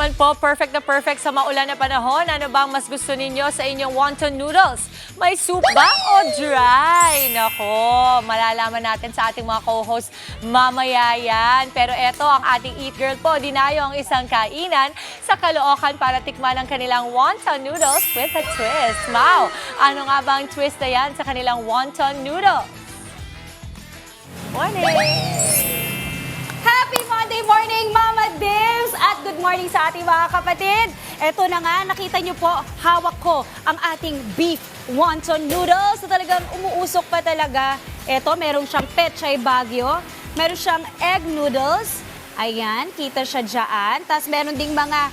naman po, perfect na perfect sa maulan na panahon. Ano bang mas gusto ninyo sa inyong wonton noodles? May soup ba o dry? Nako, malalaman natin sa ating mga co-host mamaya yan. Pero eto ang ating Eat Girl po, dinayo ang isang kainan sa Caloocan para tikman ang kanilang wonton noodles with a twist. Wow! Ano nga ba ang twist na yan sa kanilang wonton noodles? Morning! Happy Monday morning, Mama Dims! At good morning sa ating mga kapatid. Ito na nga, nakita niyo po, hawak ko ang ating beef wonton noodles na talagang umuusok pa talaga. Ito, meron siyang pechay Baguio, meron siyang egg noodles. Ayan, kita siya dyan. Tapos meron ding mga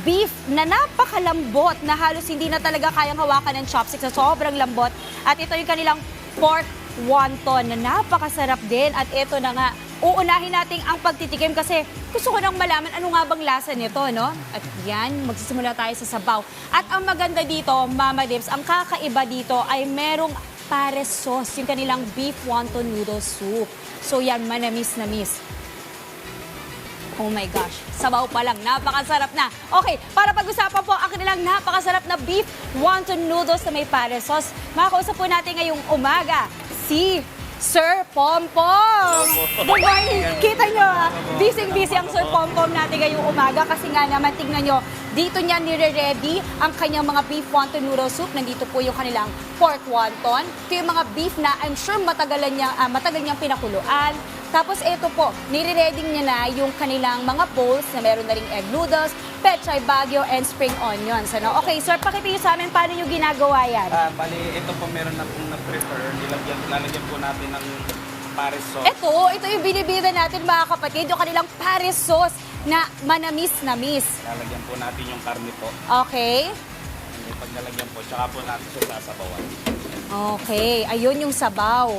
beef na napakalambot na halos hindi na talaga kayang hawakan ng chopsticks na sobrang lambot. At ito yung kanilang pork wonton na napakasarap din. At ito na nga, uunahin natin ang pagtitikim kasi gusto ko nang malaman ano nga bang lasa nito, no? At yan, magsisimula tayo sa sabaw. At ang maganda dito, Mama Dims, ang kakaiba dito ay merong pares sauce, yung kanilang beef wonton noodle soup. So yan, manamis-namis. Oh my gosh, sabaw pa lang, napakasarap na. Okay, para pag-usapan po ang kanilang napakasarap na beef wonton noodles na may pares sauce, makakausap po natin ngayong umaga si Sir Pompom! Good morning! Kita nyo, busy-busy ang Sir Pompom natin ngayong umaga kasi nga naman, tingnan nyo, dito niya nire-ready ang kanyang mga beef wonton noodle soup. Nandito po yung kanilang pork wonton. Ito yung mga beef na I'm sure matagal niyang pinakuluan. Tapos ito po, nire-ready niya na yung kanilang mga bowls na meron na ring egg noodles, pechay Baguio, and spring onions. Ano? Okay, sir, pakita sa amin paano nyo ginagawa yan. Bali, ito po meron na pong na-prepare. Lalagyan po natin ng pares sauce. Ito yung binibida natin mga kapatid, yung kanilang pares sauce na manamis-namis. Lalagyan po natin yung karne po. Okay. Pag nalagyan po, tsaka po natin siya sasabawan. Okay, ayun yung sabaw.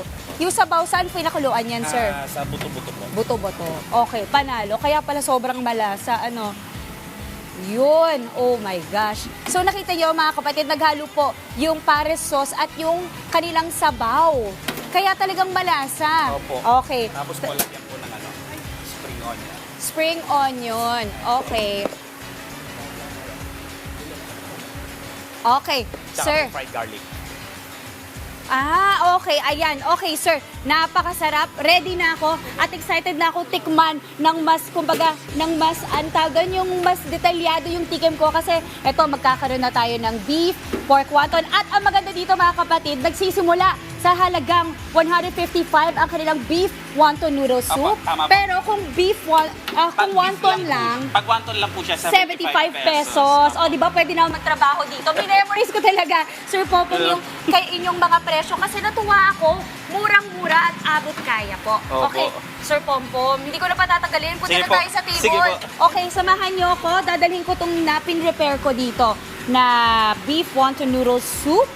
Yung sabaw, saan pinakuluan yan, sir? Sa buto-buto po. Buto-buto. Okay, panalo. Kaya pala sobrang malasa, ano. Yun, oh my gosh. So nakita niyo mga kapatid, naghalo po yung pares sauce at yung kanilang sabaw. Kaya talagang malasa. Opo. Okay. Tapos po lagyan po ng spring onion. Spring onion. Okay. Okay, Tsaka sir. po fried garlic. Okay. Ayan. Okay, sir. Napakasarap. Ready na ako at excited na ako tikman ng mas, kumbaga, ng mas antagan yung mas detalyado yung tikim ko kasi eto, magkakaroon na tayo ng beef, pork wonton. At ang maganda dito mga kapatid, nagsisimula sa halagang 155 ang kanilang beef wonton noodle soup. Tama po. Pero kung kung wonton lang, Pag wonton lang po siya, 75 pesos. O, di ba, pwede na ako magtrabaho dito. Minemories ko talaga, Sir Popong, yung kay inyong mga presyo. Kasi natuwa ako, murang-mura at abot kaya po. Opo. Okay, Sir Pompom, hindi ko na patatagalin. Punta Sige na po. tayo sa table. Sige po. Okay, samahan niyo ako. Dadalhin ko itong napin-repair ko dito na beef wonton noodle soup.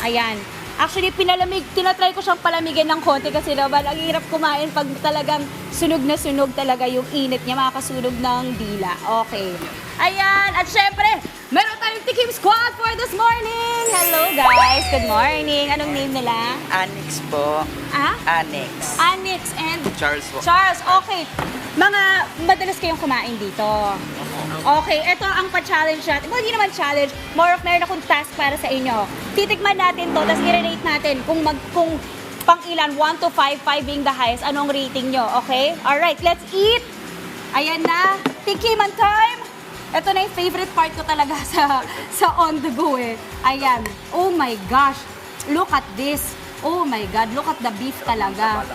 Ayan. Actually, tinatry ko siyang palamigin ng konti kasi naman ang hirap kumain pag talagang sunog na sunog talaga yung init niya, makakasunog ng dila. Okay. Ayan, at syempre, meron tayong Tikim Squad for this morning! Hello guys, good morning. Anong name nila? Annex po. Annex. Anix and Charles po. Charles, okay. Mga madalas kayong kumain dito. Okay, ito ang pa-challenge natin. Well, hindi naman challenge. More of meron akong task para sa inyo. Titikman natin to, tapos i-rate natin kung pang ilan, 1 to 5, 5 being the highest, anong rating nyo, okay? Alright, let's eat! Ayan na, tikiman time! Ito na yung favorite part ko talaga sa on the go eh. Ayan, oh my gosh, look at this. Oh my God, look at the beef talaga.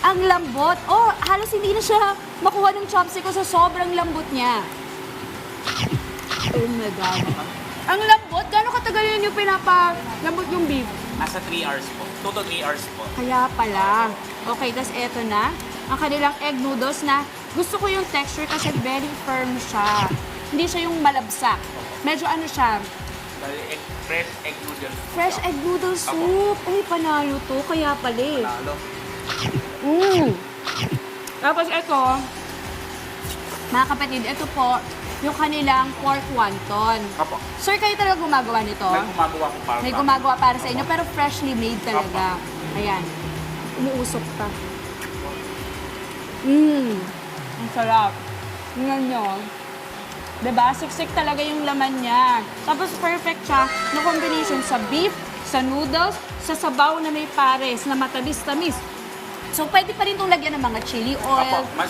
Ang lambot. Oh, halos hindi na siya makuha ng chopstick ko sa sobrang lambot niya. Oh my God. Ang lambot? Gano'ng katagal yun yung pinapalambot yung beef? Nasa 3 hours po. 2 to 3 hours po. Kaya pala. Okay, tas eto na. Ang kanilang egg noodles na gusto ko yung texture kasi very firm siya. Hindi siya yung malabsak. Medyo ano siya, Fresh egg noodles. fresh egg noodle soup. Uy, panalo to. Kaya pala eh. Panalo. Tapos ito, mga kapatid, ito po, yung kanilang pork wonton. Opo. Sir, kayo talaga gumagawa nito? May gumagawa po para. May gumagawa para sa inyo, pero freshly made talaga. Ayan. Umuusok pa. Ang sarap. Tingnan nyo. Diba? Siksik talaga yung laman niya. Tapos perfect siya na combination sa beef, sa noodles, sa sabaw na may pares na matamis-tamis. So, pwede pa rin itong lagyan ng mga chili oil. Opo, mas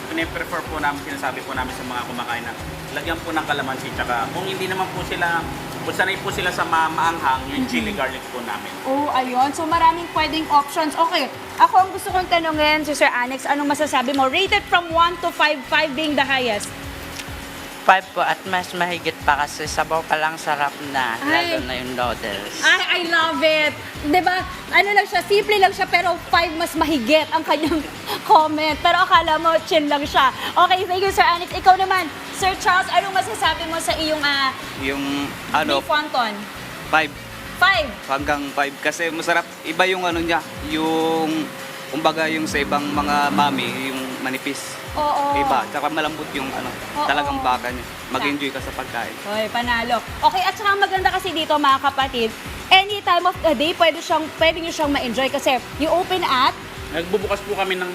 piniprefer po namin, sinasabi po namin sa mga kumakain na lagyan po ng kalamansi. Tsaka kung hindi naman po sila, kung sanay po sila sa maanghang, yung chili garlic po namin. Oh, ayun. So, maraming pwedeng options. Okay, ako ang gusto kong tanungin si Sir Alex, anong masasabi mo? Rated from 1 to 5, 5 being the highest. 5 po at mas mahigit pa kasi sabaw pa lang sarap na, Ay. lalo na yung noodles. I love it. 'Di ba? Ano lang siya, simple lang siya pero 5 mas mahigit ang kanyang comment. Pero akala mo chill lang siya. Okay, thank you Sir Alex. Ikaw naman, Sir Charles, anong masasabi mo sa iyong Yung ano, beef wonton? 5 5. hanggang 5 kasi masarap. Iba yung ano niya, yung kumbaga yung sa ibang mga mami, yung manipis. Oo. Iba, tsaka malambot yung ano, Oo. talagang baka niya. Mag-enjoy ka sa pagkain. Hoy, panalo. Okay, at saka ang maganda kasi dito mga kapatid, any time of the day pwede nyo siyang ma-enjoy kasi you open at Nagbubukas po kami ng,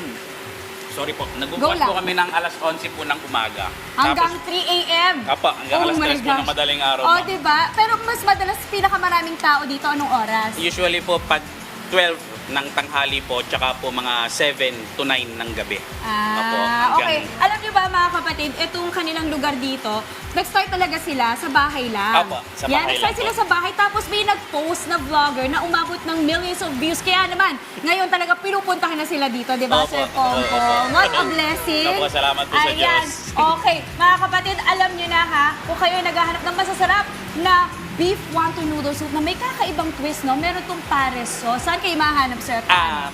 sorry po, Go nagbubukas lang. po kami ng alas 11 po ng umaga. hanggang Tapos, 3 a.m. Apa, hanggang alas 3 po ng madaling araw. Oh, ma'am. diba? Pero mas madalas pinakamaraming tao dito anong oras? Usually po pag 12 ng tanghali po, tsaka po mga 7 to 9 ng gabi. Apo, Okay. Alam niyo ba mga kapatid, itong kanilang lugar dito, nag-start talaga sila sa bahay lang. Apo, sa Yan, bahay nag-start lang sila po. sa bahay, tapos may nag-post na vlogger na umabot ng millions of views. Kaya naman, ngayon talaga pinupuntahan na sila dito, di ba, Opo, Sir Pongpong? opo. What a blessing. Opo, salamat po sa Ayan. Diyos. Okay, mga kapatid, alam niyo na ha, kung kayo naghahanap ng masasarap na beef wonton noodle soup na may kakaibang twist, no? Meron tong pares sauce. Saan kayo mahanap, Sir?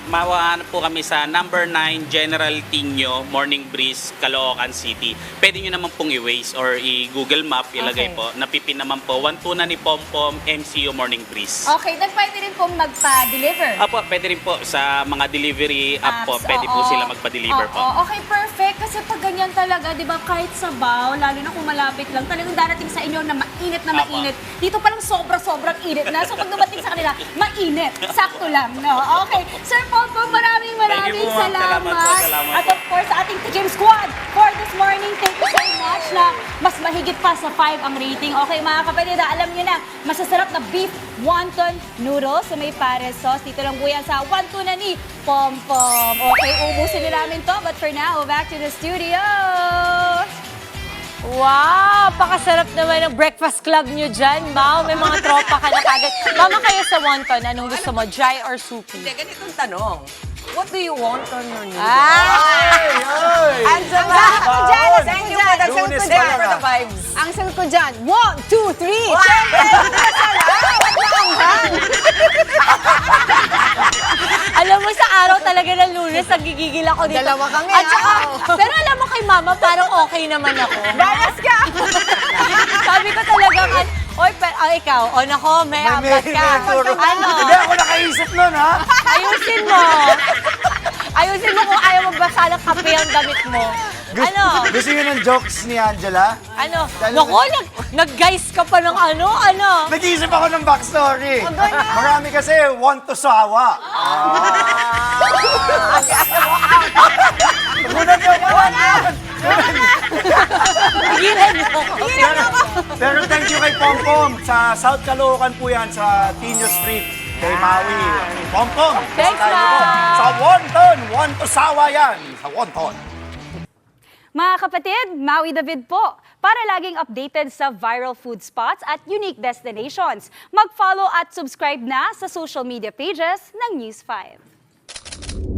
Mawahanap po kami sa number 9 General Tinio, Morning Breeze, Caloocan City. Pwede nyo naman pong i-Waze or i-Google Map, ilagay Okay. po. Napipin naman po, 1-2 ni Pompom, MCO Morning Breeze. Okay, pwede rin pong magpa-deliver. Apo, pwede rin po sa mga delivery app po, Apps, pwede po oo. sila magpa-deliver po. Oo, okay, perfect. Kasi pag ganyan talaga, di ba, kahit sabaw, lalo na kung malapit lang, talagang darating sa inyo na mainit na Apa. mainit. Dito pa lang sobrang init na. So pag dumating sa kanila, mainit. Sakto lang, no? Okay. Sir Pompom, maraming Thank you po, ma'am. Salamat po, salamat At po. of course, sa ating Team Squad for this morning, thank you so much na mas mahigit pa sa 5 ang rating. Okay, mga kapatid, alam nyo na, masasarap na beef wonton noodles sa may pares sauce. Dito lang po yan sa 1-2 na ni Pompom. Okay, ubusin na namin to. But for now, back to the studio. Wow! Pakasarap naman ng breakfast club nyo dyan, Mau. May mga tropa ka na kagad. Mama kayo sa wonton, anong gusto mo? Dry or soupy? Hindi, ganitong tanong. What do you want on your noodles? Angela! Thank you for the Lunes sagot pa ko lang, dyan. ah. Vibes. Ang sagot ko dyan, 1, 2, 3! Siyempre! Alam mo, sa araw talaga ng Lunes, nagigigil ako dito. Dalawa kami, At saka, ah. pero alam mo kay Mama, parang okay naman ako. Bias ka! Sabi ko talagang, oy, pero, ikaw, o nako, may apat ka. Ano? Hindi ako nakaisip nun, ha? Ayusin mo. Ayusin mo kung ayaw magbasa ng kape ang damit mo. Ano? Gusto niyo ng jokes ni Angela? Ano? Naku, nag-guys ka pa ng ano? Nag-iisip ako ng backstory. Marami kasi want to sawa. Gunan niyo ako. Pigilan mo. Pero thank you kay Pompom. Sa South Caloocan po yan, sa Tino Street. Kay Maui. Pompom. Thanks, tayo po. Ma. Sa wonton. Want to sawa yan. Sa wonton. Mga kapatid, Maui David po. Para laging updated sa viral food spots at unique destinations, mag-follow at subscribe na sa social media pages ng News 5.